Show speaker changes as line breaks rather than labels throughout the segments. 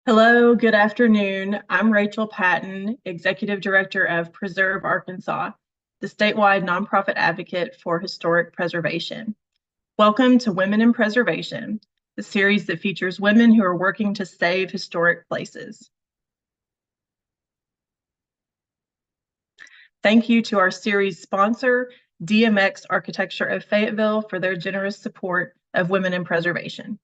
Hello, good afternoon. I'm Rachel Patton, Executive Director of Preserve Arkansas, the statewide nonprofit advocate for historic preservation. Welcome to Women in Preservation, the series that features women who are working to save historic places. Thank you to our series sponsor, DMX Architecture of Fayetteville, for their generous support of Women in Preservation.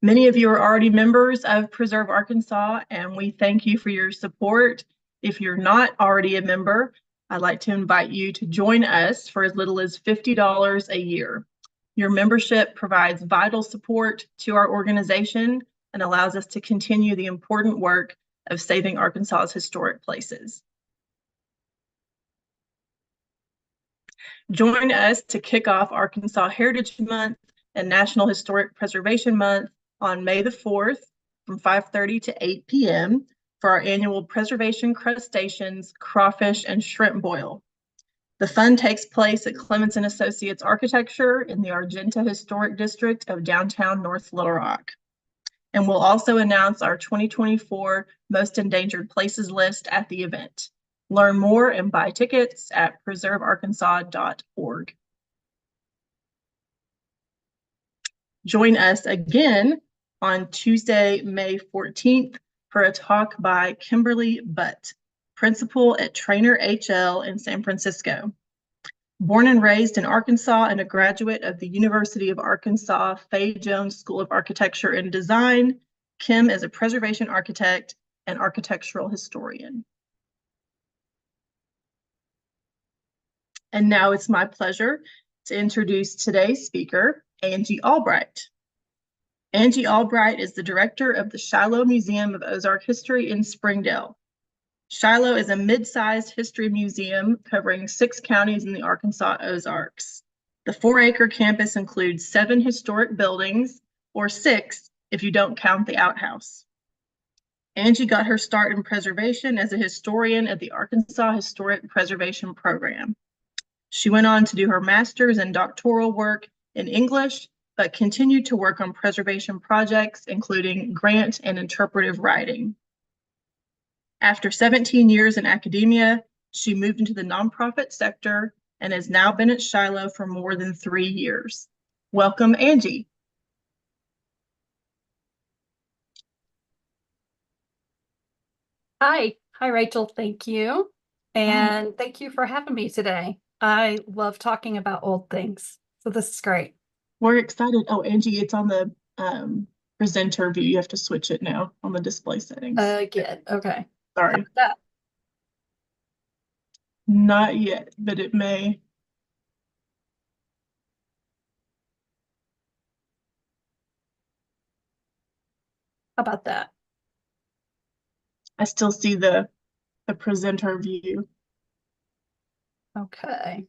Many of you are already members of Preserve Arkansas, and we thank you for your support. If you're not already a member, I'd like to invite you to join us for as little as $50 a year. Your membership provides vital support to our organization and allows us to continue the important work of saving Arkansas's historic places. Join us to kick off Arkansas Heritage Month and National Historic Preservation Month on May the 4th from 5:30 to 8 p.m. for our annual Preservation Crustaceans, Crawfish, and Shrimp Boil. The fun takes place at Clements & Associates Architecture in the Argenta Historic District of downtown North Little Rock. And we'll also announce our 2024 Most Endangered Places list at the event. Learn more and buy tickets at preservearkansas.org. Join us again on Tuesday, May 14th for a talk by Kimberly Butt, principal at Trainer HL in San Francisco. Born and raised in Arkansas and a graduate of the University of Arkansas Fay Jones School of Architecture and Design, Kim is a preservation architect and architectural historian. And now it's my pleasure to introduce today's speaker, Angie Albright. Angie Albright is the director of the Shiloh Museum of Ozark History in Springdale. Shiloh is a mid-sized history museum covering 6 counties in the Arkansas Ozarks. The 4-acre campus includes 7 historic buildings, or 6 if you don't count the outhouse. Angie got her start in preservation as a historian at the Arkansas Historic Preservation Program. She went on to do her master's and doctoral work in English, but continued to work on preservation projects, including grant and interpretive writing. After 17 years in academia, she moved into the nonprofit sector and has now been at Shiloh for more than 3 years. Welcome, Angie.
Hi, Rachel. Thank you. And thank you for having me today. I love talking about old things. So this is great.
We're excited. Oh, Angie, it's on the presenter view. You have to switch it now on the display settings.
Again, okay.
Sorry.
How about that?
Not yet, but it may.
How about that?
I still see the presenter view.
Okay.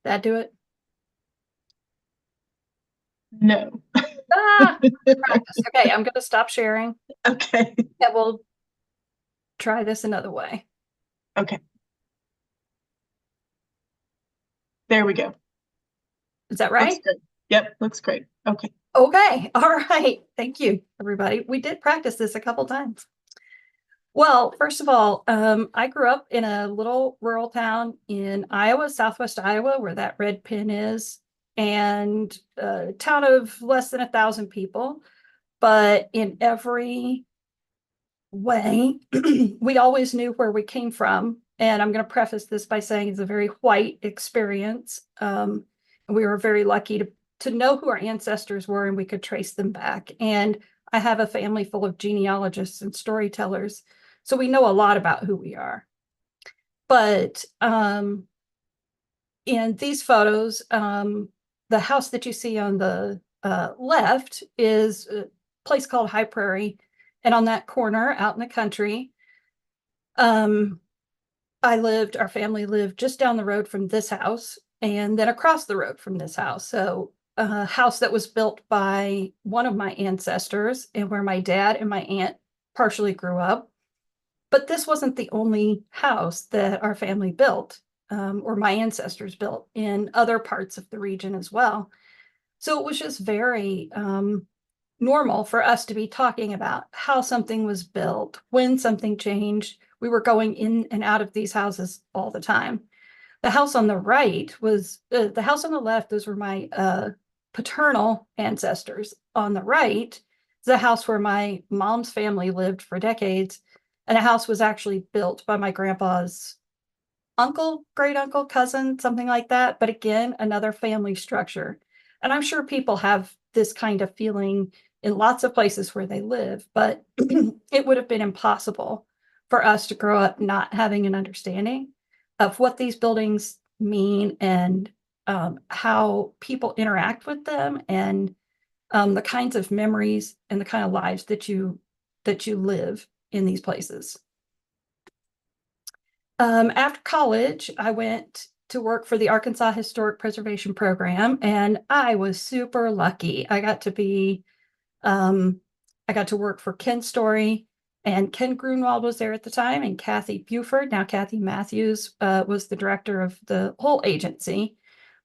Did that do it?
No.
Practice. Okay, I'm going to stop sharing.
Okay.
And we'll try this another way.
Okay. There we go.
Is that right?
Looks good. Yep, looks great. Okay.
Okay. All right. Thank you, everybody. We did practice this a couple times. Well, first of all, I grew up in a little rural town in Iowa, Southwest Iowa, where that red pin is, and a town of less than 1,000 people. But in every way, we always knew where we came from. And I'm going to preface this by saying it's a very white experience. We were very lucky to know who our ancestors were, and we could trace them back. And I have a family full of genealogists and storytellers, so we know a lot about who we are. But in these photos, the house that you see on the left is a place called High Prairie. And on that corner out in the country, our family lived just down the road from this house and then across the road from this house. So a house that was built by one of my ancestors and where my dad and my aunt partially grew up. But this wasn't the only house that our family built. or my ancestors built in other parts of the region as well. So it was just very normal for us to be talking about how something was built, when something changed. We were going in and out of these houses all the time. The house on the right was the house on the left. Those were my paternal ancestors. On the right is the house where my mom's family lived for decades. And the house was actually built by my grandpa's uncle, great uncle, cousin, something like that. But again, another family structure. And I'm sure people have this kind of feeling in lots of places where they live, but it would have been impossible for us to grow up not having an understanding of what these buildings mean and how people interact with them and the kinds of memories and the kind of lives that you live in these places. After college, I went to work for the Arkansas Historic Preservation Program, and I was super lucky. Um, I got to work for Ken Story, and Ken Grunwald was there at the time, and Kathy Buford. Now Kathy Matthews was the director of the whole agency.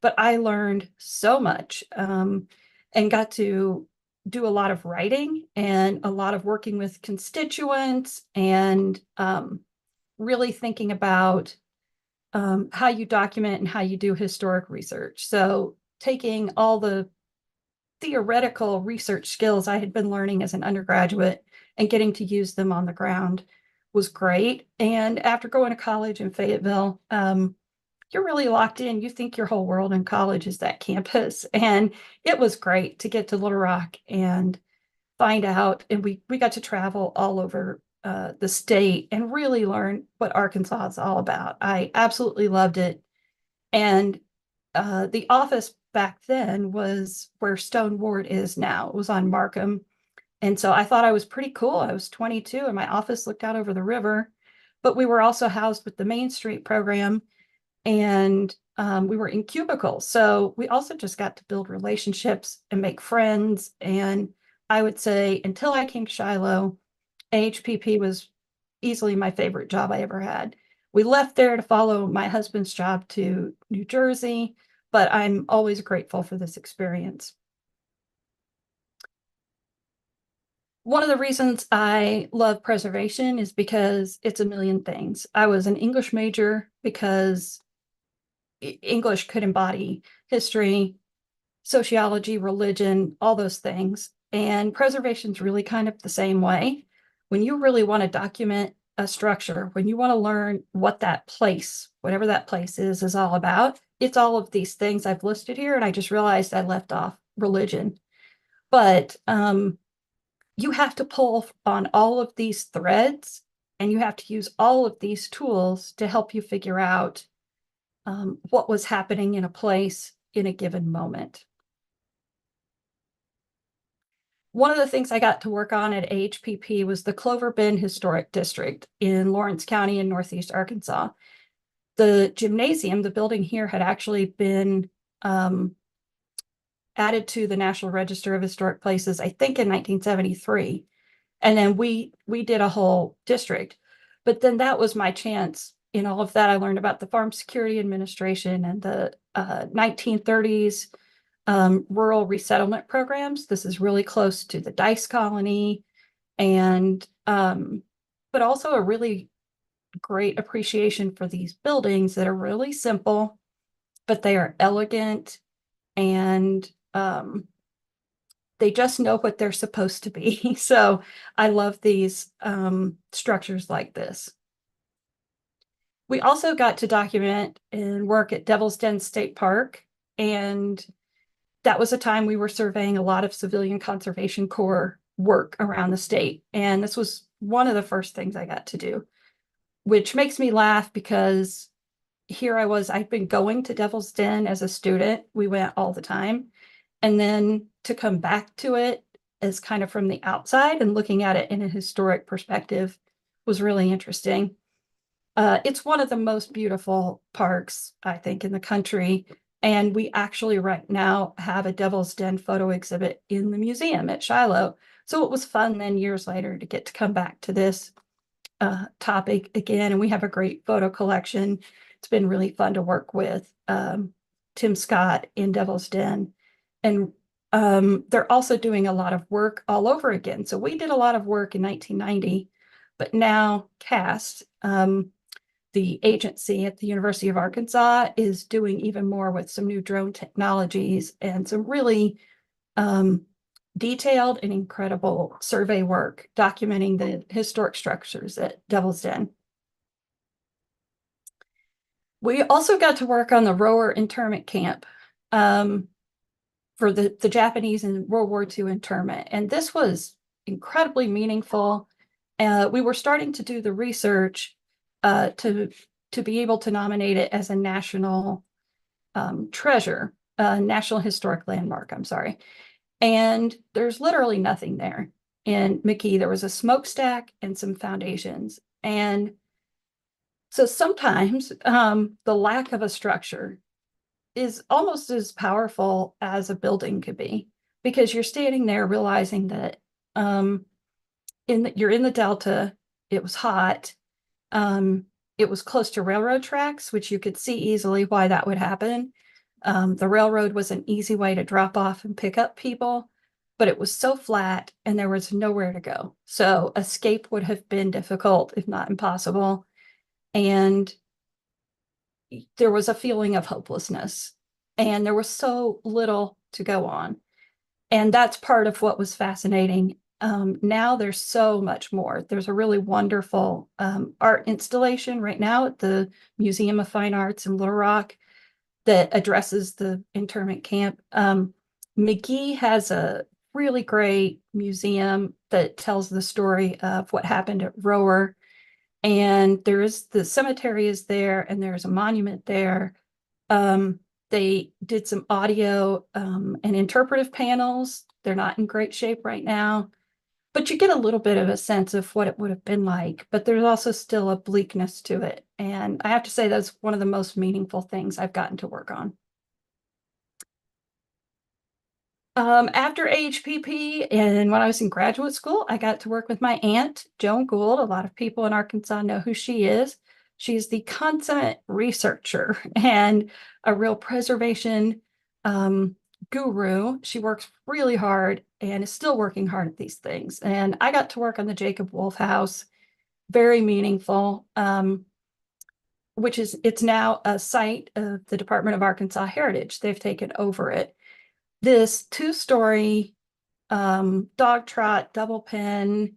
But I learned so much and got to do a lot of writing and a lot of working with constituents and really thinking about how you document and how you do historic research. So taking all the theoretical research skills I had been learning as an undergraduate and getting to use them on the ground was great. And after going to college in Fayetteville, you're really locked in. You think your whole world in college is that campus. And it was great to get to Little Rock and find out. And we got to travel all over the state and really learn what Arkansas is all about. I absolutely loved it. And the office back then was where Stone Ward is now. It was on Markham. And so I thought I was pretty cool. I was 22 and my office looked out over the river. But we were also housed with the Main Street program and we were in cubicles. So we also just got to build relationships and make friends. And I would say until I came to Shiloh, AHPP was easily my favorite job I ever had. We left there to follow my husband's job to New Jersey, but I'm always grateful for this experience. One of the reasons I love preservation is because it's a million things. I was an English major because English could embody history, sociology, religion, all those things. And preservation is really kind of the same way. When you really want to document a structure, when you want to learn what that place, whatever that place is all about, it's all of these things I've listed here. And I just realized I left off religion. But you have to pull on all of these threads and you have to use all of these tools to help you figure out what was happening in a place in a given moment. One of the things I got to work on at AHPP was the Clover Bend Historic District in Lawrence County in Northeast Arkansas. The gymnasium, the building here, had actually been added to the National Register of Historic Places, I think in 1973. And then we did a whole district. But then that was my chance. In all of that, I learned about the Farm Security Administration and the 1930s rural resettlement programs. This is really close to the Dice Colony, and but also a really great appreciation for these buildings that are really simple, but they are elegant and they just know what they're supposed to be. So I love these structures like this. We also got to document and work at Devil's Den State Park, and that was a time we were surveying a lot of Civilian Conservation Corps work around the state. And this was one of the first things I got to do, which makes me laugh because here I was, I'd been going to Devil's Den as a student. We went all the time. And then to come back to it as kind of from the outside and looking at it in a historic perspective was really interesting. It's one of the most beautiful parks, I think, in the country. And we actually right now have a Devil's Den photo exhibit in the museum at Shiloh. So it was fun then years later to get to come back to this topic again. And we have a great photo collection It's been really fun to work with Tim Scott in Devil's Den. And they're also doing a lot of work all over again. So we did a lot of work in 1990, but now CAST, the agency at the University of Arkansas, is doing even more with some new drone technologies and some really detailed and incredible survey work documenting the historic structures at Devil's Den. We also got to work on the Rower internment camp for the Japanese in World War II internment. And this was incredibly meaningful. We were starting to do the research to be able to nominate it as a national treasure, national historic landmark, I'm sorry. And there's literally nothing there. In McKee, there was a smokestack and some foundations. And so sometimes the lack of a structure is almost as powerful as a building could be, because you're standing there realizing that you're in the Delta, it was hot, it was close to railroad tracks, which you could see easily why that would happen. The railroad was an easy way to drop off and pick up people, but it was so flat and there was nowhere to go. So escape would have been difficult, if not impossible. And there was a feeling of hopelessness, and there was so little to go on. And that's part of what was fascinating. Now there's so much more. There's a really wonderful art installation right now at the Museum of Fine Arts in Little Rock that addresses the internment camp. McGee has a really great museum that tells the story of what happened at Rower. And the cemetery is there, and there's a monument there. They did some audio and interpretive panels. They're not in great shape right now, but you get a little bit of a sense of what it would have been like. But there's also still a bleakness to it. And I have to say that's one of the most meaningful things I've gotten to work on. After AHPP and when I was in graduate school, I got to work with my aunt, Joan Gould. A lot of people in Arkansas know who she is. She's the consummate researcher and a real preservation guru. She works really hard and is still working hard at these things. And I got to work on the Jacob Wolf House, very meaningful, it's now a site of the Department of Arkansas Heritage. They've taken over it. This two-story dog trot double pen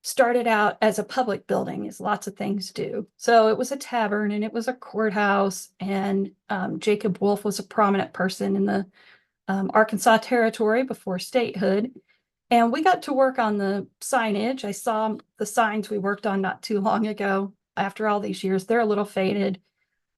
started out as a public building, as lots of things do. So it was a tavern and it was a courthouse, and Jacob Wolf was a prominent person in the Arkansas Territory before statehood. And we got to work on the signage. I saw the signs we worked on not too long ago. After all these years, they're a little faded.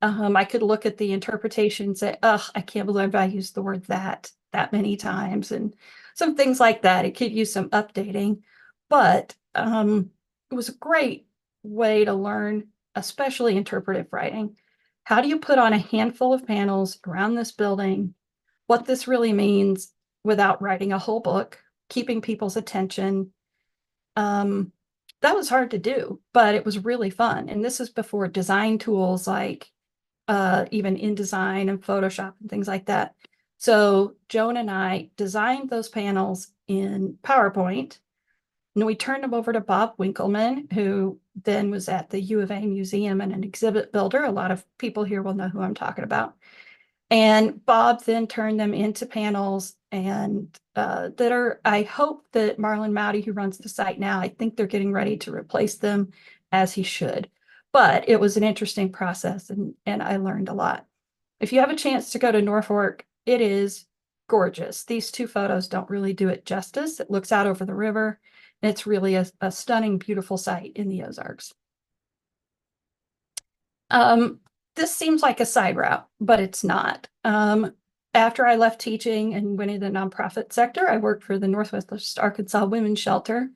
I could look at the interpretation and say, "Ugh, I can't believe I used the word that many times," and some things like that. It could use some updating, but it was a great way to learn, especially interpretive writing. How do you put on a handful of panels around this building, what this really means without writing a whole book, keeping people's attention? That was hard to do, but it was really fun. And this is before design tools like even InDesign and Photoshop and things like that. So Joan and I designed those panels in PowerPoint, and we turned them over to Bob Winkleman, who then was at the U of A Museum and an exhibit builder. A lot of people here will know who I'm talking about. And Bob then turned them into panels, and I hope that Marlon Mowdy, who runs the site now, I think they're getting ready to replace them, as he should. But it was an interesting process, and I learned a lot. If you have a chance to go to Norfolk, it is gorgeous. These two photos don't really do it justice. It looks out over the river, and it's really a stunning, beautiful site in the Ozarks. This seems like a side route, but it's not. After I left teaching and went into the nonprofit sector, I worked for the Northwest Arkansas Women's Shelter.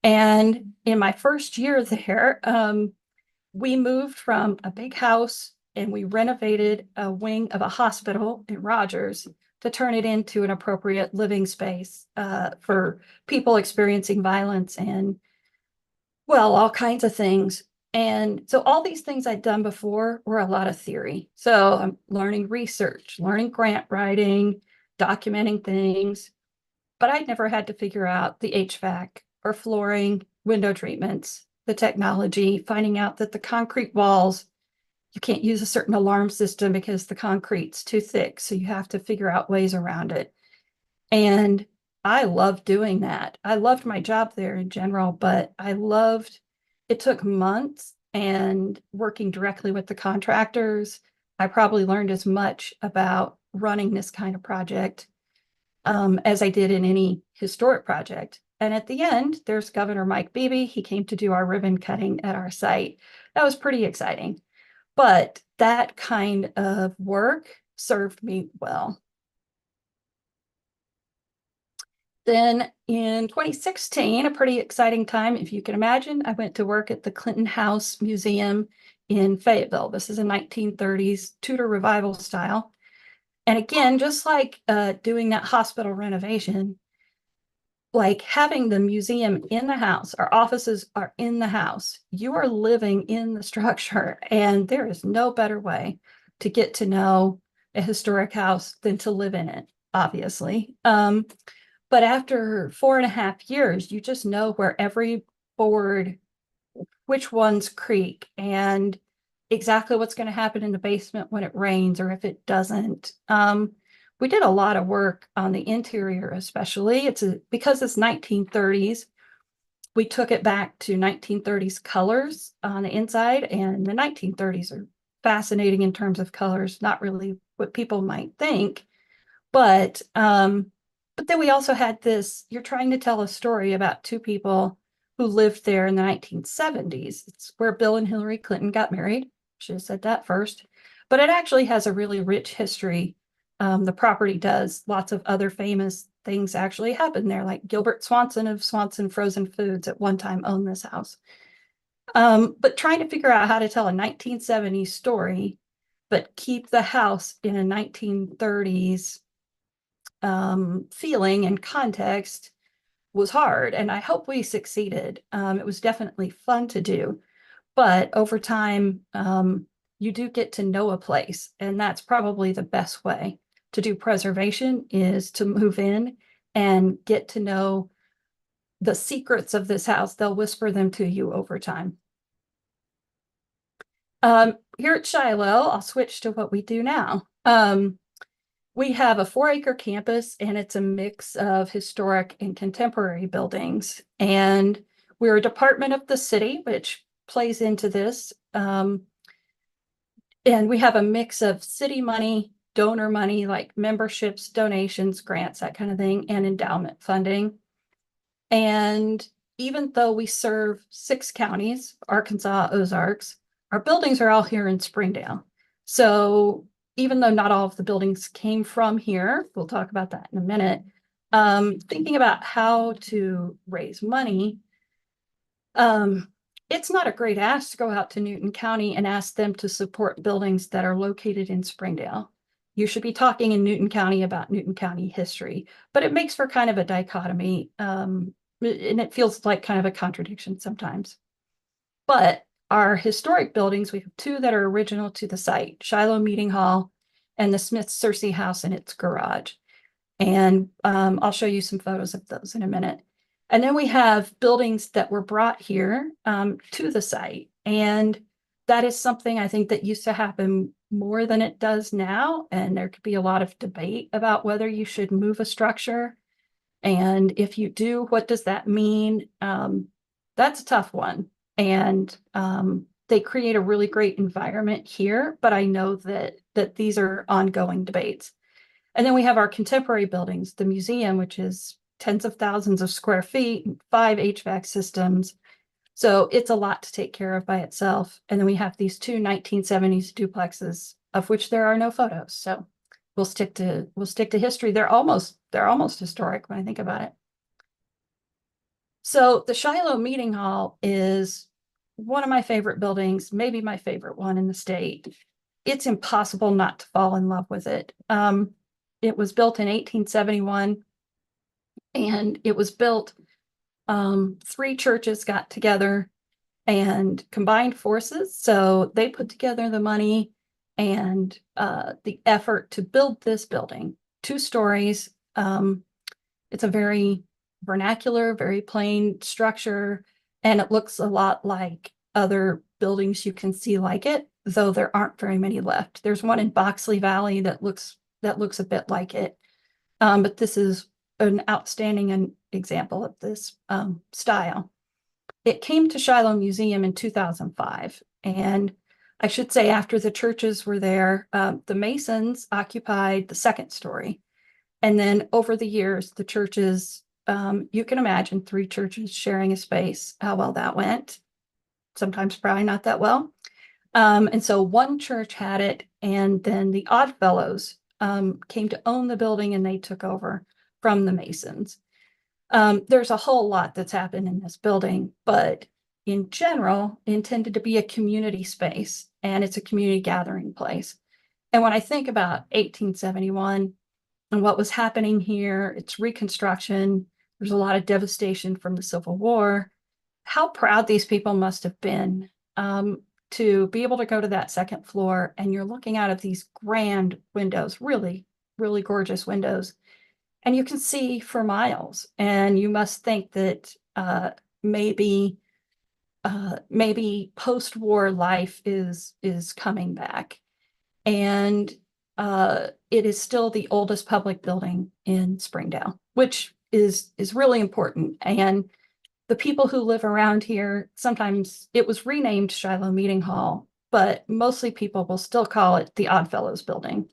And in my first year there, we moved from a big house and we renovated a wing of a hospital in Rogers to turn it into an appropriate living space for people experiencing violence and, well, all kinds of things. And so all these things I'd done before were a lot of theory. So I'm learning research, learning grant writing, documenting things, but I'd never had to figure out the HVAC or flooring, window treatments, the technology, finding out that the concrete walls, you can't use a certain alarm system because the concrete's too thick. So you have to figure out ways around it. And I loved doing that. I loved my job there in general, but it took months and working directly with the contractors. I probably learned as much about running this kind of project as I did in any historic project. And at the end, there's Governor Mike Beebe. He came to do our ribbon cutting at our site. That was pretty exciting. But that kind of work served me well. Then in 2016, a pretty exciting time, if you can imagine, I went to work at the Clinton House Museum in Fayetteville. This is a 1930s Tudor revival style. And again, just like doing that hospital renovation, like having the museum in the house, our offices are in the house, you are living in the structure, and there is no better way to get to know a historic house than to live in it, obviously. But after 4.5 years, you just know where every board, which ones creak, and exactly what's going to happen in the basement when it rains or if it doesn't. We did a lot of work on the interior, especially. Because it's 1930s, we took it back to 1930s colors on the inside, and the 1930s are fascinating in terms of colors, not really what people might think. But then we also had this, you're trying to tell a story about two people who lived there in the 1970s. It's where Bill and Hillary Clinton got married. Should have said that first. But it actually has a really rich history. The property does. Lots of other famous things actually happened there, like Gilbert Swanson of Swanson Frozen Foods at one time owned this house. But trying to figure out how to tell a 1970s story, but keep the house in a 1930s feeling and context was hard, and I hope we succeeded. It was definitely fun to do, but over time, you do get to know a place, and that's probably the best way to do preservation is to move in and get to know the secrets of this house. They'll whisper them to you over time. Here at Shiloh, I'll switch to what we do now. We have a 4-acre campus, and it's a mix of historic and contemporary buildings. And we're a department of the city, which plays into this. And we have a mix of city money, donor money, like memberships, donations, grants, that kind of thing, and endowment funding. And even though we serve 6 counties, Arkansas, Ozarks, our buildings are all here in Springdale. So even though not all of the buildings came from here, we'll talk about that in a minute, thinking about how to raise money, it's not a great ask to go out to Newton County and ask them to support buildings that are located in Springdale. You should be talking in Newton County about Newton County history, but it makes for kind of a dichotomy, and it feels like kind of a contradiction sometimes. But our historic buildings, we have 2 that are original to the site, Shiloh Meeting Hall and the Smith Cersei House and its garage. And I'll show you some photos of those in a minute. And then we have buildings that were brought here to the site. And that is something I think that used to happen more than it does now. And there could be a lot of debate about whether you should move a structure. And if you do, what does that mean? That's a tough one. And they create a really great environment here, but I know that these are ongoing debates. And then we have our contemporary buildings, the museum, which is tens of thousands of square feet, 5 HVAC systems. So it's a lot to take care of by itself. And then we have these 2 1970s duplexes, of which there are no photos. So we'll stick to history. They're almost historic when I think about it. So the Shiloh Meeting Hall is one of my favorite buildings, maybe my favorite one in the state. It's impossible not to fall in love with it. It was built in 1871, and it was built, 3 churches got together and combined forces. So they put together the money and the effort to build this building, 2 stories. It's a very vernacular, very plain structure, and it looks a lot like other buildings you can see like it, though there aren't very many left. There's one in Boxley Valley that looks a bit like it, but this is an outstanding example of this style. It came to Shiloh Museum in 2005, and I should say after the churches were there, the Masons occupied the 2nd story. And then over the years, the churches, you can imagine 3 churches sharing a space, how well that went. Sometimes probably not that well. And so one church had it, and then the Oddfellows came to own the building, and they took over from the Masons. There's a whole lot that's happened in this building, but in general, intended to be a community space, and it's a community gathering place. And when I think about 1871, and what was happening here, it's Reconstruction. There's a lot of devastation from the Civil War. How proud these people must have been to be able to go to that 2nd floor, and you're looking out of these grand windows, really, really gorgeous windows, and you can see for miles. And you must think that maybe post-war life is coming back. And it is still the oldest public building in Springdale, which is really important. And the people who live around here, sometimes it was renamed Shiloh Meeting Hall, but mostly people will still call it the Oddfellows Building.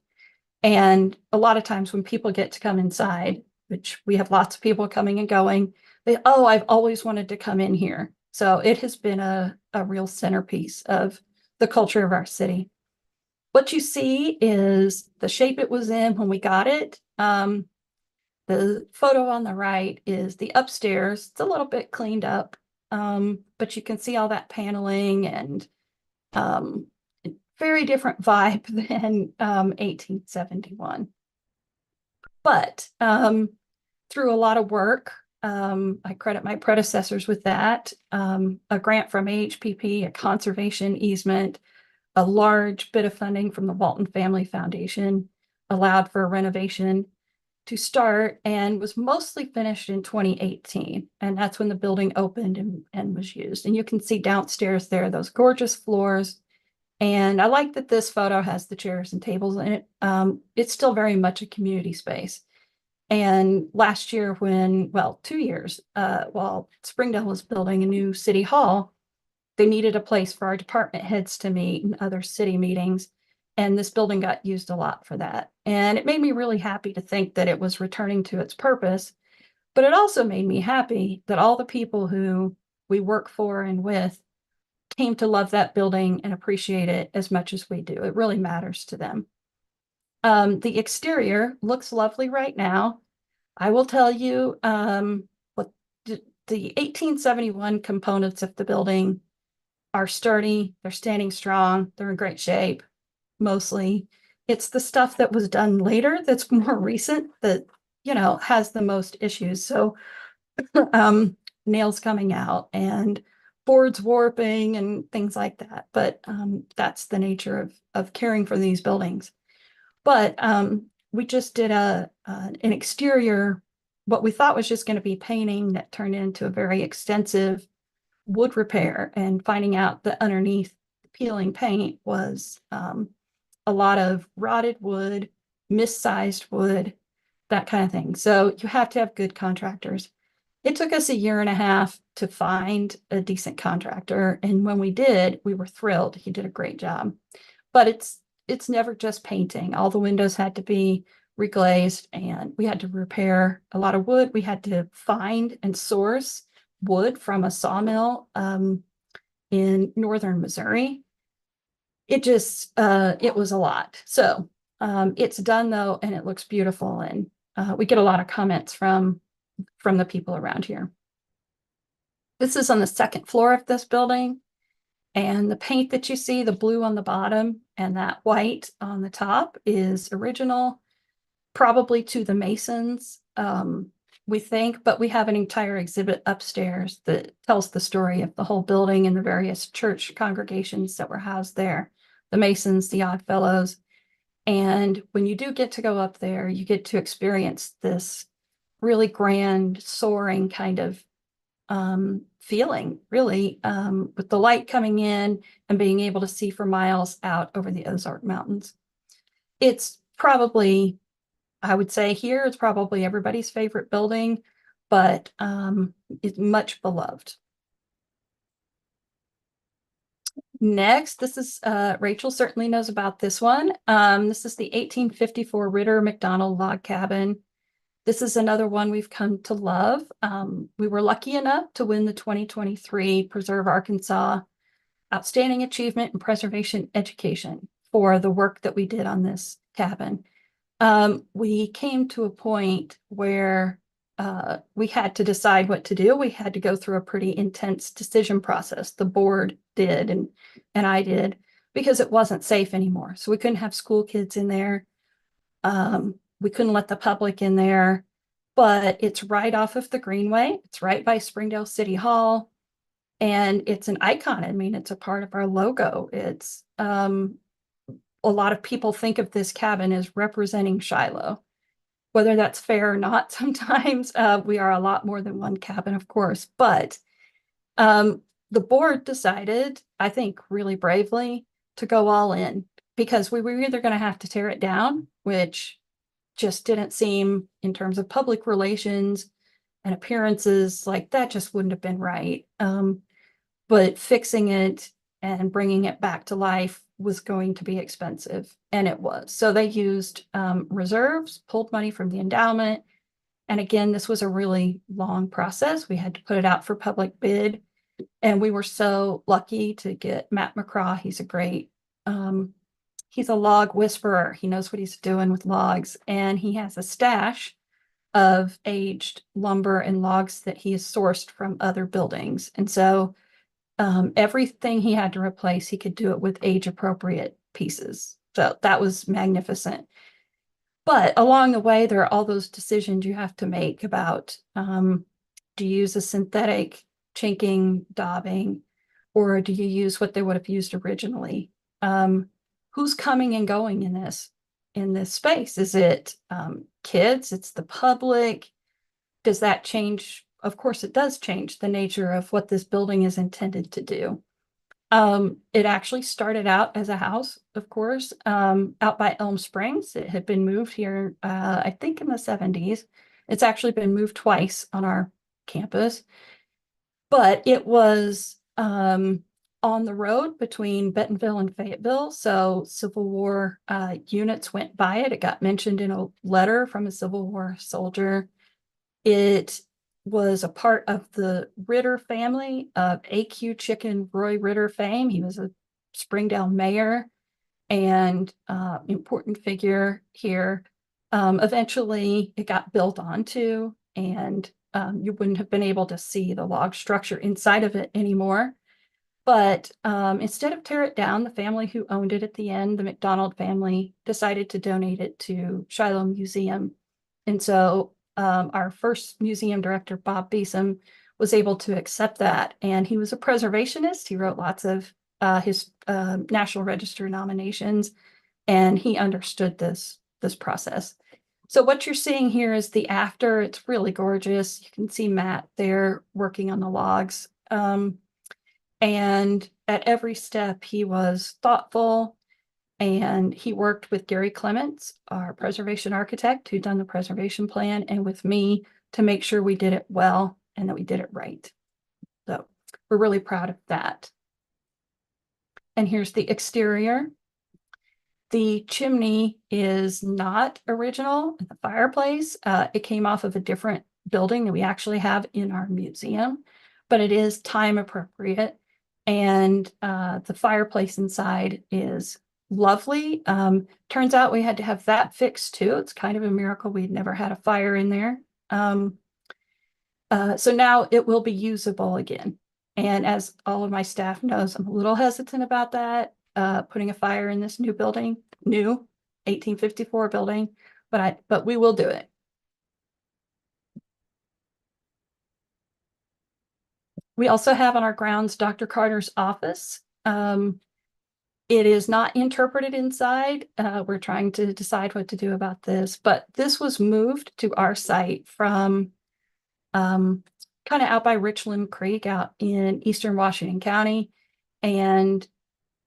And a lot of times when people get to come inside, which we have lots of people coming and going, I've always wanted to come in here. So it has been a real centerpiece of the culture of our city. What you see is the shape it was in when we got it. The photo on the right is the upstairs. It's a little bit cleaned up, but you can see all that paneling and very different vibe than 1871. But through a lot of work, I credit my predecessors with that, a grant from AHPP, a conservation easement, a large bit of funding from the Walton Family Foundation allowed for a renovation to start, and was mostly finished in 2018. And that's when the building opened and was used. And you can see downstairs there, those gorgeous floors. And I like that this photo has the chairs and tables in it. It's still very much a community space. And last year 2 years, while Springdale was building a new city hall, they needed a place for our department heads to meet and other city meetings. And this building got used a lot for that. And it made me really happy to think that it was returning to its purpose. But it also made me happy that all the people who we work for and with came to love that building and appreciate it as much as we do. It really matters to them. The exterior looks lovely right now. I will tell you what the 1871 components of the building are sturdy, they're standing strong, they're in great shape, mostly. It's the stuff that was done later that's more recent that, has the most issues. So nails coming out and boards warping and things like that. But that's the nature of caring for these buildings. But we just did an exterior, what we thought was just going to be painting, that turned into a very extensive wood repair, and finding out that underneath the peeling paint was a lot of rotted wood, missized wood, that kind of thing. So you have to have good contractors. It took us 1.5 years to find a decent contractor, and when we did, we were thrilled. He did a great job. But it's never just painting. All the windows had to be reglazed, and we had to repair a lot of wood. We had to find and source wood from a sawmill in northern Missouri. It was a lot. So it's done though, and it looks beautiful. And we get a lot of comments from the people around here. This is on the 2nd floor of this building. And the paint that you see, the blue on the bottom and that white on the top, is original, probably to the Masons. we think, but we have an entire exhibit upstairs that tells the story of the whole building and the various church congregations that were housed there, the Masons, the Oddfellows. And when you do get to go up there, you get to experience this really grand, soaring kind of feeling, really, with the light coming in and being able to see for miles out over the Ozark Mountains. It's probably, I would say here, it's probably everybody's favorite building, but it's much beloved. Next, this is Rachel certainly knows about this one. This is the 1854 Ritter McDonald log cabin. This is another one we've come to love. We were lucky enough to win the 2023 Preserve Arkansas Outstanding Achievement in Preservation Education for the work that we did on this cabin. We came to a point where we had to decide what to do. We had to go through a pretty intense decision process. The board did, and I did, because it wasn't safe anymore. So we couldn't have school kids in there. We couldn't let the public in there, but it's right off of the Greenway. It's right by Springdale City Hall, and it's an icon. I mean, it's a part of our logo. It's a lot of people think of this cabin as representing Shiloh. Whether that's fair or not, sometimes we are a lot more than one cabin, of course, but the board decided, I think really bravely, to go all in, because we were either going to have to tear it down, which just didn't seem, in terms of public relations and appearances, like that just wouldn't have been right. But fixing it and bringing it back to life was going to be expensive, and it was. So they used reserves, pulled money from the endowment. And again, this was a really long process. We had to put it out for public bid. And we were so lucky to get Matt McCraw. He's a great, he's a log whisperer. He knows what he's doing with logs. And he has a stash of aged lumber and logs that he has sourced from other buildings. And so everything he had to replace, he could do it with age appropriate pieces. So that was magnificent. But along the way, there are all those decisions you have to make about do you use a synthetic chinking, daubing, or do you use what they would have used originally? Who's coming and going in this space? Is it kids? It's the public? Does that change? Of course, it does change the nature of what this building is intended to do. It actually started out as a house, of course, out by Elm Springs. It had been moved here, I think in the 70s. It's actually been moved twice on our campus, but it was on the road between Bentonville and Fayetteville. So Civil War units went by it. It got mentioned in a letter from a Civil War soldier. It was a part of the Ritter family of AQ Chicken Roy Ritter fame. He was a Springdale mayor and important figure here. Eventually, it got built onto, and you wouldn't have been able to see the log structure inside of it anymore. But instead of tear it down, the family who owned it at the end, the McDonald family, decided to donate it to Shiloh Museum. And so our first museum director, Bob Beeson, was able to accept that. And he was a preservationist. He wrote lots of his National Register nominations, and he understood this process. So what you're seeing here is the after. It's really gorgeous. You can see Matt there working on the logs. And at every step, he was thoughtful. And he worked with Gary Clements, our preservation architect, who'd done the preservation plan, and with me to make sure we did it well and that we did it right. So we're really proud of that. And here's the exterior. The chimney is not original in the fireplace. It came off of a different building that we actually have in our museum, but it is time appropriate. And the fireplace inside is lovely. Turns out we had to have that fixed too. It's kind of a miracle we'd never had a fire in there. So now it will be usable again. And as all of my staff knows, I'm a little hesitant about that, putting a fire in this new building, new 1854 building, but we will do it. We also have on our grounds Dr. Carter's office. It is not interpreted inside. We're trying to decide what to do about this, but this was moved to our site from kind of out by Richland Creek out in eastern Washington County. And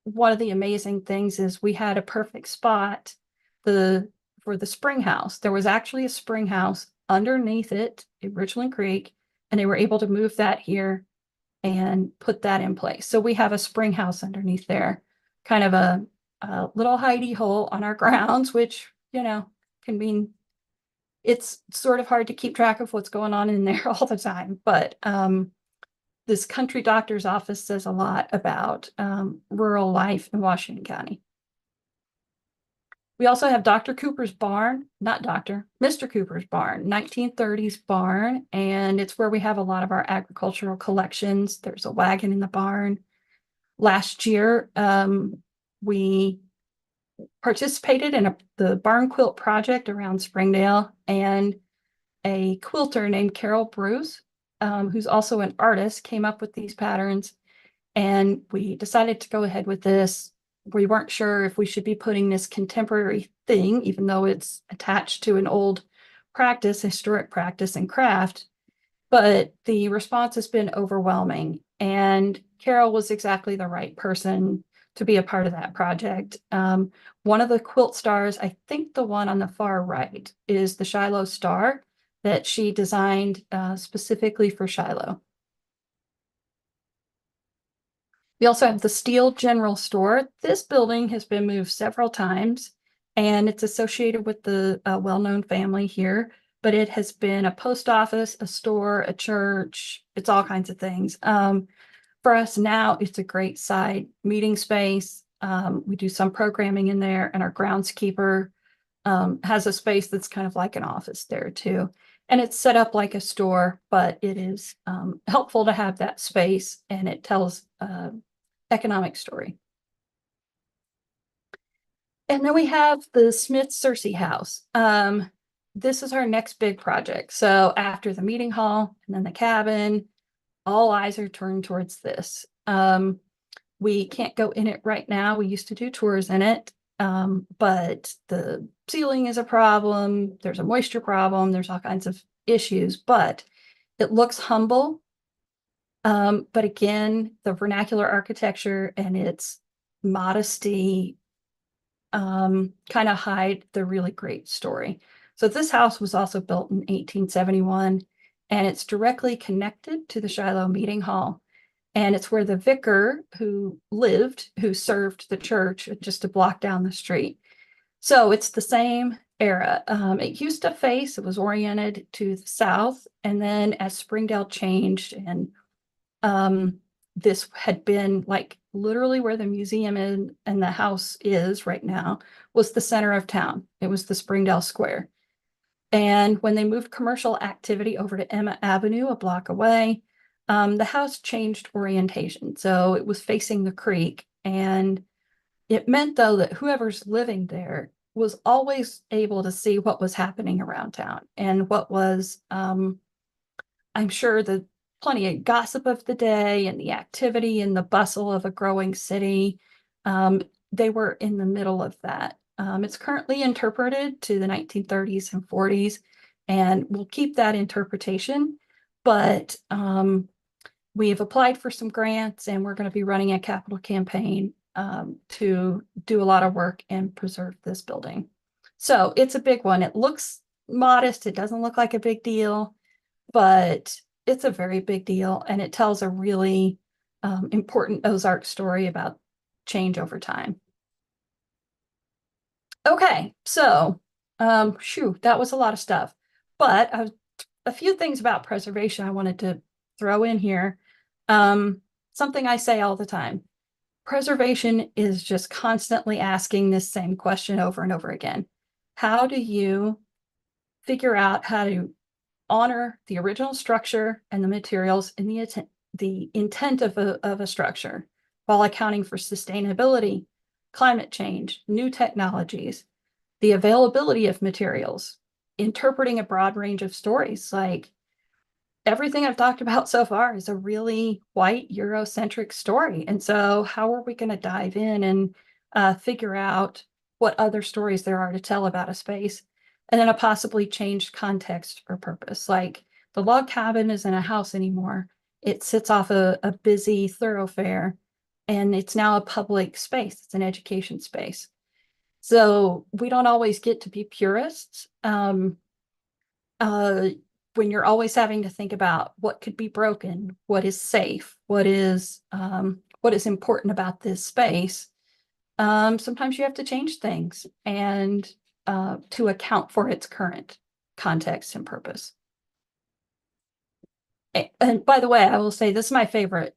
one of the amazing things is we had a perfect spot for the spring house. There was actually a spring house underneath it in Richland Creek, and they were able to move that here and put that in place. So we have a spring house underneath there, kind of a little hidey hole on our grounds, which, can mean it's sort of hard to keep track of what's going on in there all the time. But this country doctor's office says a lot about rural life in Washington County. We also have Dr. Cooper's barn, not Dr., Mr. Cooper's barn, 1930s barn, and it's where we have a lot of our agricultural collections. There's a wagon in the barn. Last year, we participated in the barn quilt project around Springdale, and a quilter named Carol Bruce, who's also an artist, came up with these patterns, and we decided to go ahead with this. We weren't sure if we should be putting this contemporary thing, even though it's attached to an old practice, historic practice and craft, but the response has been overwhelming. And Carol was exactly the right person to be a part of that project. One of the quilt stars, I think the one on the far right, is the Shiloh star that she designed specifically for Shiloh. We also have the Steel General Store. This building has been moved several times, and it's associated with the well-known family here, but it has been a post office, a store, a church. It's all kinds of things. For us now, it's a great side meeting space. We do some programming in there, and our groundskeeper has a space that's kind of like an office there too. And it's set up like a store, but it is helpful to have that space, and it tells economic story. And then we have the Smith Cersei House. This is our next big project. So after the meeting hall and then the cabin, all eyes are turned towards this. We can't go in it right now. We used to do tours in it, but the ceiling is a problem. There's a moisture problem. There's all kinds of issues, but it looks humble. But again, the vernacular architecture and its modesty kind of hide the really great story. So this house was also built in 1871, and it's directly connected to the Shiloh Meeting Hall. And it's where the vicar who served the church just a block down the street. So it's the same era. It used to face, it was oriented to the south. And then as Springdale changed, and this had been like literally where the museum and the house is right now, was the center of town. It was the Springdale Square. And when they moved commercial activity over to Emma Avenue, a block away, the house changed orientation. So it was facing the creek. And it meant, though, that whoever's living there was always able to see what was happening around town and what was, I'm sure, the plenty of gossip of the day and the activity and the bustle of a growing city. They were in the middle of that. It's currently interpreted to the 1930s and 40s, and we'll keep that interpretation. But we have applied for some grants, and we're going to be running a capital campaign to do a lot of work and preserve this building. So it's a big one. It looks modest. It doesn't look like a big deal, but it's a very big deal, and it tells a really important Ozark story about change over time. Okay, so that was a lot of stuff, but a few things about preservation I wanted to throw in here. Something I say all the time. Preservation is just constantly asking this same question over and over again. How do you figure out how to honor the original structure and the materials and the intent of a structure while accounting for sustainability, climate change, new technologies, the availability of materials, interpreting a broad range of stories? Like, everything I've talked about so far is a really white Eurocentric story. And so how are we going to dive in and figure out what other stories there are to tell about a space, and then a possibly changed context or purpose? Like the log cabin isn't a house anymore. It sits off a busy thoroughfare, and it's now a public space. It's an education space. So we don't always get to be purists. Uh, when you're always having to think about what could be broken, what is safe, what is important about this space, sometimes you have to change things and to account for its current context and purpose. And by the way, I will say this is my favorite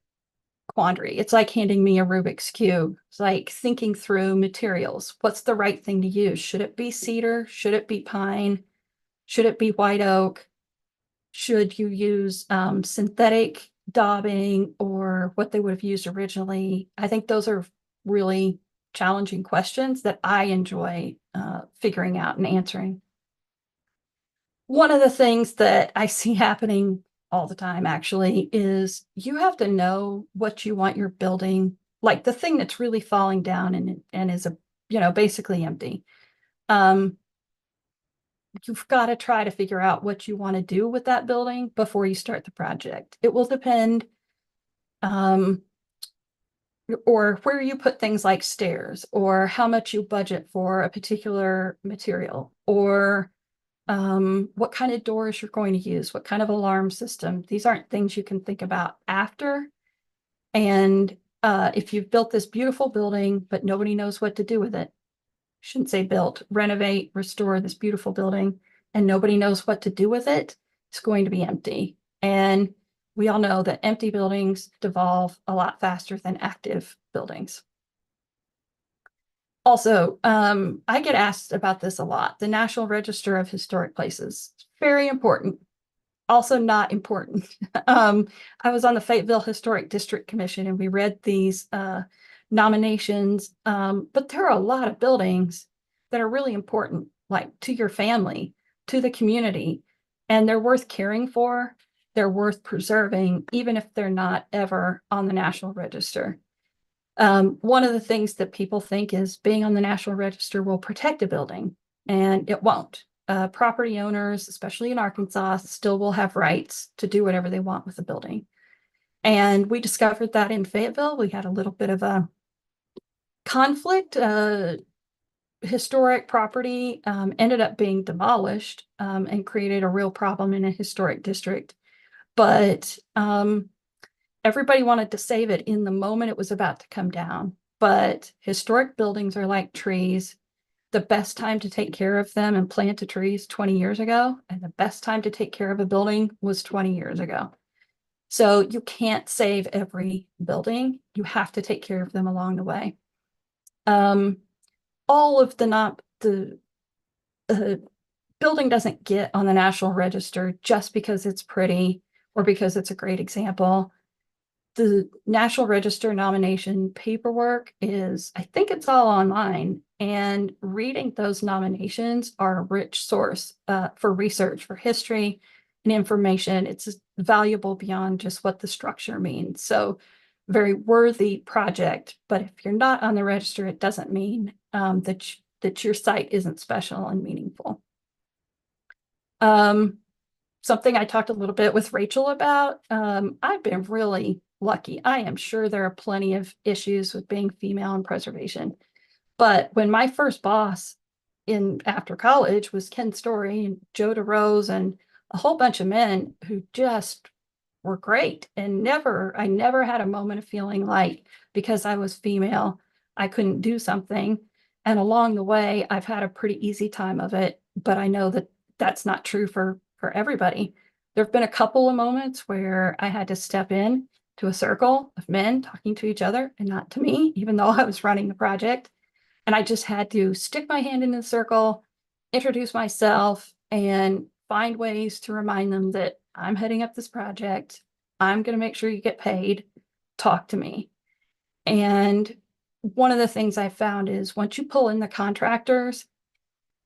quandary. It's like handing me a Rubik's Cube. It's like thinking through materials. What's the right thing to use? Should it be cedar? Should it be pine? Should it be white oak? Should you use synthetic daubing or what they would have used originally? I think those are really challenging questions that I enjoy figuring out and answering. One of the things that I see happening all the time actually is you have to know what you want your building, like the thing that's really falling down and is basically empty. You've got to try to figure out what you want to do with that building before you start the project. It will depend or where you put things like stairs, or how much you budget for a particular material, or what kind of doors you're going to use, what kind of alarm system. These aren't things you can think about after. And if you've built this beautiful building, but nobody knows what to do with it, shouldn't say built, renovate, restore this beautiful building, and nobody knows what to do with it, it's going to be empty. And we all know that empty buildings devolve a lot faster than active buildings. Also, I get asked about this a lot. The National Register of Historic Places, very important. Also not important. I was on the Fayetteville Historic District Commission, and we read these nominations, but there are a lot of buildings that are really important, like to your family, to the community, and they're worth caring for. They're worth preserving, even if they're not ever on the National Register. One of the things that people think is being on the National Register will protect a building, and it won't. Property owners, especially in Arkansas, still will have rights to do whatever they want with the building. And we discovered that in Fayetteville. We had a little bit of a conflict. Historic property ended up being demolished and created a real problem in a historic district. But everybody wanted to save it in the moment it was about to come down. But historic buildings are like trees. The best time to take care of them and plant a tree is 20 years ago, and the best time to take care of a building was 20 years ago. So you can't save every building. You have to take care of them along the way. All of the building doesn't get on the National Register just because it's pretty or because it's a great example. The National Register nomination paperwork is, I think it's all online, and reading those nominations are a rich source for research, for history and information. It's valuable beyond just what the structure means. So very worthy project, but if you're not on the register, it doesn't mean that your site isn't special and meaningful. Something I talked a little bit with Rachel about, I've been really lucky. I am sure there are plenty of issues with being female in preservation. But when my first boss after college was Ken Story and Joe DeRose and a whole bunch of men who just were great, and I never had a moment of feeling like because I was female, I couldn't do something. And along the way, I've had a pretty easy time of it, but I know that that's not true for everybody. There have been a couple of moments where I had to step in to a circle of men talking to each other and not to me, even though I was running the project. And I just had to stick my hand in the circle, introduce myself, and find ways to remind them that I'm heading up this project. I'm going to make sure you get paid. Talk to me. And one of the things I found is once you pull in the contractors,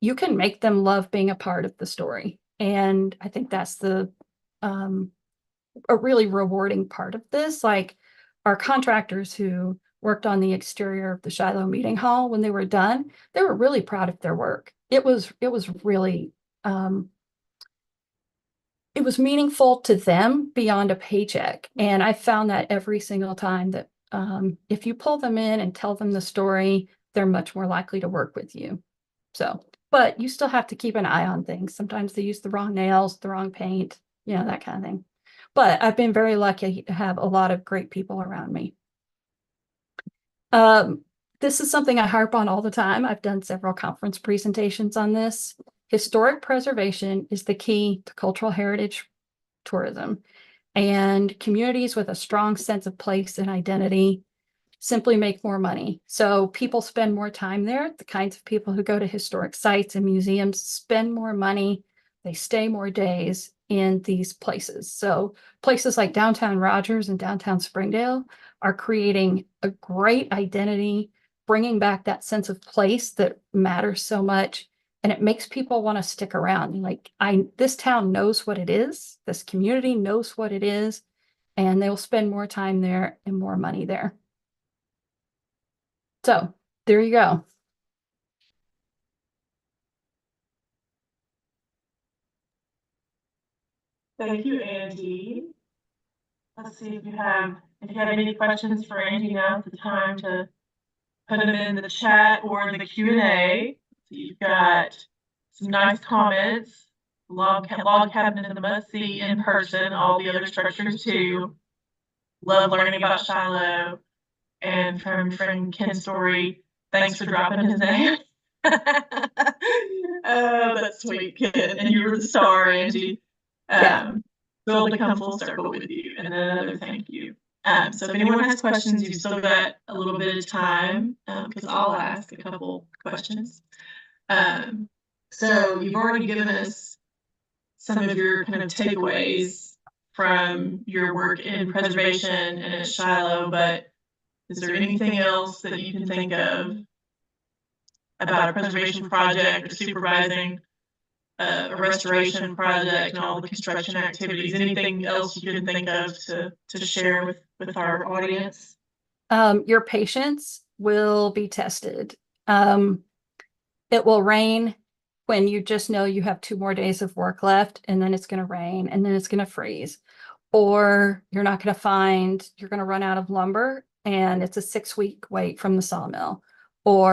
you can make them love being a part of the story. And I think that's the a really rewarding part of this. Like our contractors who worked on the exterior of the Shiloh Meeting Hall, when they were done, they were really proud of their work. It was really it was meaningful to them beyond a paycheck. And I found that every single time that if you pull them in and tell them the story, they're much more likely to work with you. So, but you still have to keep an eye on things. Sometimes they use the wrong nails, the wrong paint, that kind of thing. But I've been very lucky to have a lot of great people around me. Um, this is something I harp on all the time. I've done several conference presentations on this. Historic preservation is the key to cultural heritage tourism, and communities with a strong sense of place and identity simply make more money. So people spend more time there. The kinds of people who go to historic sites and museums spend more money. They stay more days in these places. So places like downtown Rogers and downtown Springdale are creating a great identity, bringing back that sense of place that matters so much. And it makes people want to stick around. Like this town knows what it is. This community knows what it is, and they'll spend more time there and more money there. So there you go.
Thank you, Angie. Let's see if you have any questions for Angie, now's the time to put them in the chat or the Q&A. So you've got some nice comments. Log cabin in the must see in person, all the other structures too. Love learning about Shiloh. And from friend Ken Story, thanks for dropping his name. Oh, that's sweet, Ken. And you were the star, Angie.
Yeah.
Thrilled to come full circle with you. And another thank you. So if anyone has questions, you've still got a little bit of time because I'll ask a couple questions. So you've already given us some of your kind of takeaways from your work in preservation and at Shiloh, but is there anything else that you can think of about a preservation project or supervising a restoration project and all the construction activities? Anything else you can think of to share with our audience?
Your patience will be tested. It will rain when you just know you have 2 more days of work left, and then it's going to rain, and then it's going to freeze. Or you're not going to you're going to run out of lumber, and it's a 6-week wait from the sawmill. The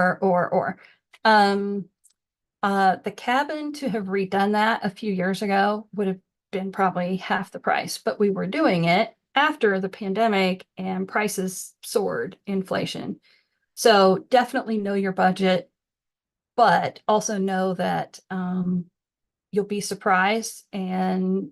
cabin, to have redone that a few years ago would have been probably half the price, but we were doing it after the pandemic and prices soared, inflation. So definitely know your budget, but also know that you'll be surprised. And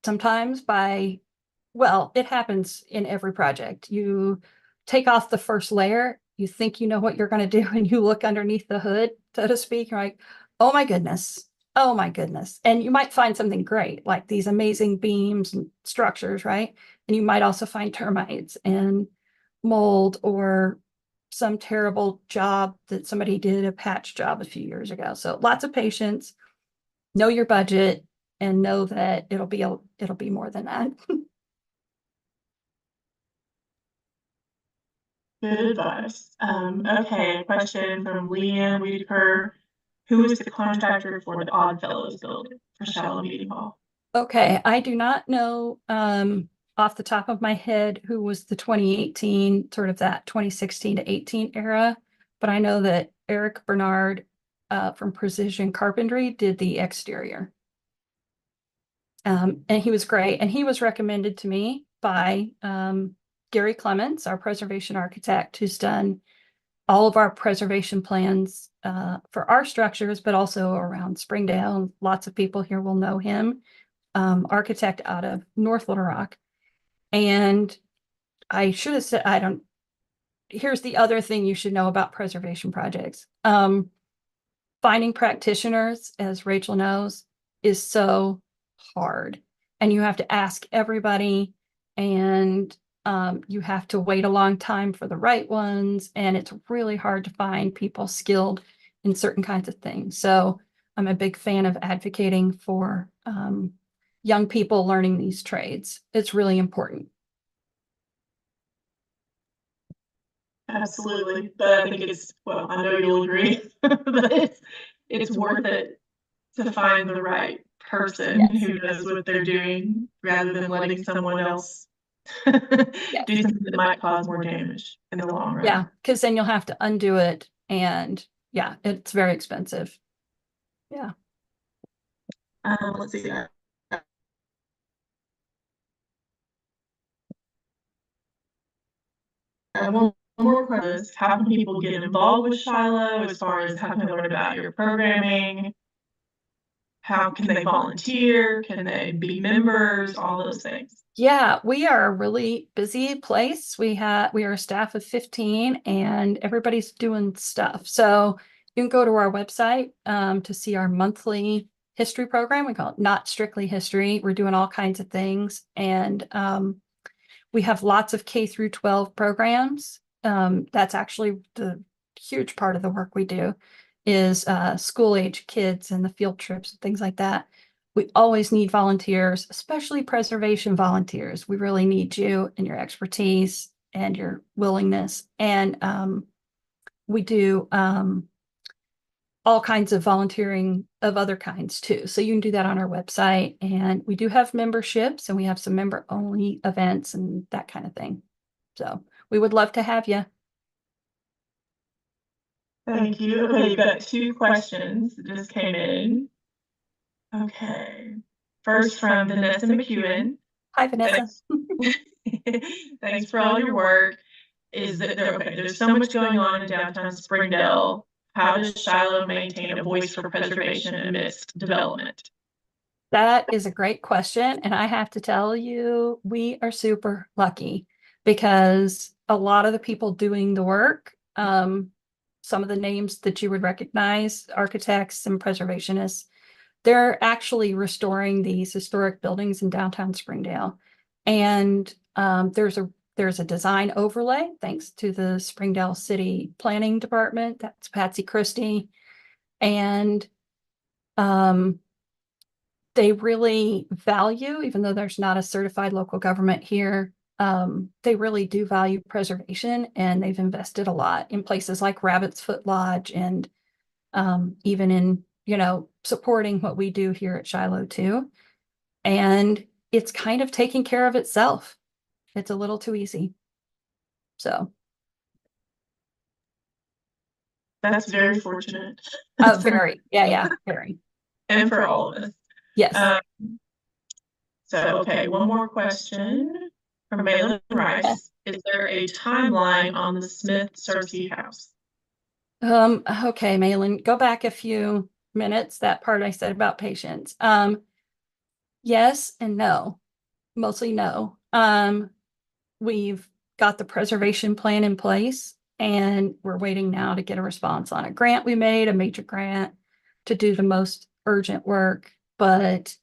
sometimes it happens in every project. You take off the first layer, you think you know what you're going to do, and you look underneath the hood, so to speak, you're like, oh my goodness. Oh my goodness. And you might find something great, like these amazing beams and structures, right? And you might also find termites and mold or some terrible job that somebody did, a patch job a few years ago. So lots of patience, know your budget, and know that it'll be more than that.
Good advice. Okay, a question from Leanne Wiedeker. Who is the contractor for the Odd Fellows building for Shiloh Meeting Hall?
Okay, I do not know off the top of my head who was the 2018, sort of that 2016 to 18 era, but I know that Eric Bernard from Precision Carpentry did the exterior. And he was great. And he was recommended to me by Gary Clements, our preservation architect, who's done all of our preservation plans for our structures, but also around Springdale. Lots of people here will know him, architect out of North Little Rock. And I should have said, here's the other thing you should know about preservation projects. Finding practitioners, as Rachel knows, is so hard. And you have to ask everybody, and you have to wait a long time for the right ones. And it's really hard to find people skilled in certain kinds of things. So I'm a big fan of advocating for young people learning these trades. It's really important.
Absolutely. But I think well, I know you'll agree, but it's worth it to find the right person
Yes.
who knows what they're doing rather than letting someone else
Yes.
do something that might cause more damage in the long run.
Yeah, because then you'll have to undo it. And yeah, it's very expensive. Yeah.
Let's see. One more question. How can people get involved with Shiloh as far as how can they learn about your programming? How can they volunteer? Can they be members? All those things.
Yeah, we are a really busy place. We are a staff of 15 and everybody's doing stuff. So you can go to our website to see our monthly history program. We call it Not Strictly History. We're doing all kinds of things. And we have lots of K through 12 programs. That's actually the huge part of the work we do is school age kids and the field trips and things like that. We always need volunteers, especially preservation volunteers. We really need you and your expertise and your willingness. And we do all kinds of volunteering of other kinds too. So you can do that on our website. And we do have memberships and we have some member only events and that kind of thing. So we would love to have you.
Thank you. Okay, you've got 2 questions that just came in. Okay. First from Vanessa McEwen.
Hi, Vanessa.
Thanks for all your work. There's so much going on in downtown Springdale. How does Shiloh maintain a voice for preservation amidst development?
That is a great question. And I have to tell you, we are super lucky because a lot of the people doing the work, some of the names that you would recognize, architects and preservationists, they're actually restoring these historic buildings in downtown Springdale. And there's a design overlay thanks to the Springdale City Planning Department. That's Patsy Christie. And they really value, even though there's not a certified local government here, they really do value preservation, and they've invested a lot in places like Rabbit's Foot Lodge and even in, supporting what we do here at Shiloh too. And it's kind of taking care of itself. It's a little too easy. So.
That's very fortunate.
Very. Yeah, very.
And for all of us.
Yes.
Okay, one more question from Malin Rice. Is there a timeline on the Smith Cersei house?
Okay, Malin, go back a few minutes. That part I said about patience. Yes and no. Mostly no. We've got the preservation plan in place and we're waiting now to get a response on a grant we made, a major grant to do the most urgent work. But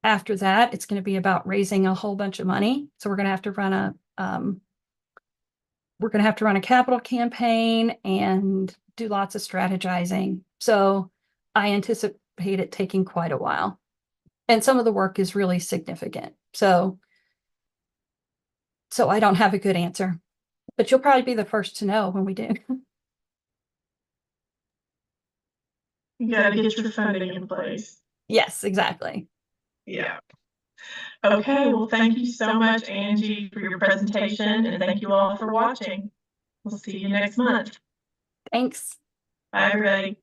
after that, it's going to be about raising a whole bunch of money. So we're going to have to run a capital campaign and do lots of strategizing. So I anticipate it taking quite a while. And some of the work is really significant. So I don't have a good answer, but you'll probably be the first to know when we do.
You gotta get your funding in place.
Yes, exactly.
Yeah. Okay, well, thank you so much, Angie, for your presentation, and thank you all for watching. We'll see you next month.
Thanks.
Bye, everybody.